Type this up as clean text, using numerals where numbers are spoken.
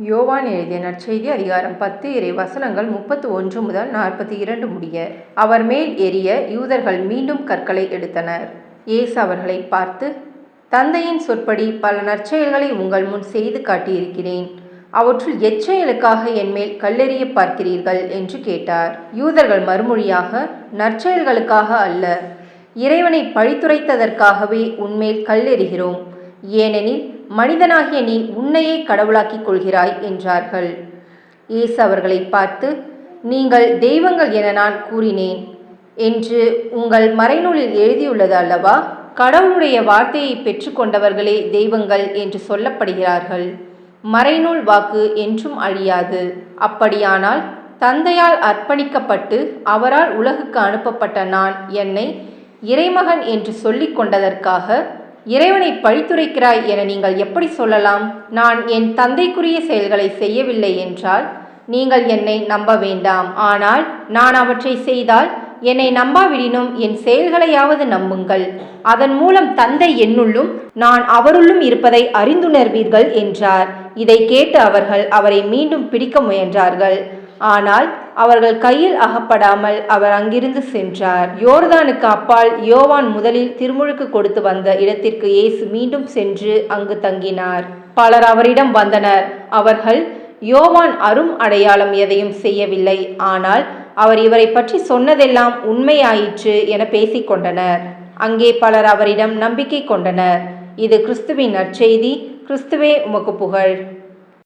யோவான் எழுதிய நற்செய்தி அதிகாரம் 10 இறை வசனங்கள் 31 முதல் 42 முடிய. அவர் மேல் எரிய யூதர்கள் மீண்டும் கற்களை எடுத்தனர். இயேசு அவர்களை பார்த்து, தந்தையின் சொற்படி பல நற்செயல்களை உங்கள் முன் செய்து காட்டியிருக்கிறேன். அவற்றுள் எச்செயலுக்காக என்மேல் கல்லெறிய பார்க்கிறீர்கள் என்று கேட்டார். யூதர்கள் மறுமொழியாக, நற்செயல்களுக்காக அல்ல, இறைவனை பழித்துரைத்ததற்காகவே உன்மேல் கல்லெறிகிறோம். ஏனெனில் மனிதனாகிய நீ உன்னையே கடவுளாக்கிக் கொள்கிறாய் என்றார்கள். இயேசு அவர்களை பார்த்து, நீங்கள் தெய்வங்கள் என நான் கூறினேன் என்று உங்கள் மறைநூலில் எழுதியுள்ளது அல்லவா? கடவுளுடைய வார்த்தையை பெற்றுக்கொண்டவர்களே தெய்வங்கள் என்று சொல்லப்படுகிறார்கள். மறைநூல் வாக்கு என்றும் அழியாது. அப்படியானால் தந்தையால் அர்ப்பணிக்கப்பட்டு அவரால் உலகுக்கு அனுப்பப்பட்ட நான் என்னை இறைமகன் என்று சொல்லிக் கொண்டதற்காக இறைவனை பழித்துரைக்கிறாய் என நீங்கள் எப்படி சொல்லலாம்? நான் என் தந்தைக்குரிய செயல்களை செய்யவில்லை என்றால் நீங்கள் என்னை நம்ப வேண்டாம். ஆனால் நான் அவற்றை செய்தால் என்னை நம்பாவிடினும் என் செயல்களையாவது நம்புங்கள். அதன் மூலம் தந்தை என்னுள்ளும் நான் அவருள்ளும் இருப்பதை அறிந்துணர்வீர்கள் என்றார். இதை கேட்டு அவர்கள் அவரை மீண்டும் பிடிக்க முயன்றார்கள். ஆனால் அவர்கள் கையில் அகப்படாமல் அவர் அங்கிருந்து சென்றார். யோர்தானுக்கு அப்பால் யோவான் முதலில் திருமுழுக்கு கொடுத்து வந்த இடத்திற்கு இயேசு மீண்டும் சென்று அங்கு தங்கினார். பலர் அவரிடம் வந்தனர். அவர்கள், யோவான் அரும் அடையாளம் எதையும் செய்யவில்லை, ஆனால் அவர் இவரை பற்றி சொன்னதெல்லாம் உண்மையாயிற்று என பேசிக்கொண்டனர். அங்கே பலர் அவரிடம் நம்பிக்கை கொண்டனர். இது கிறிஸ்துவின் நற்செய்தி. கிறிஸ்துவே உமக்கு புகழ்.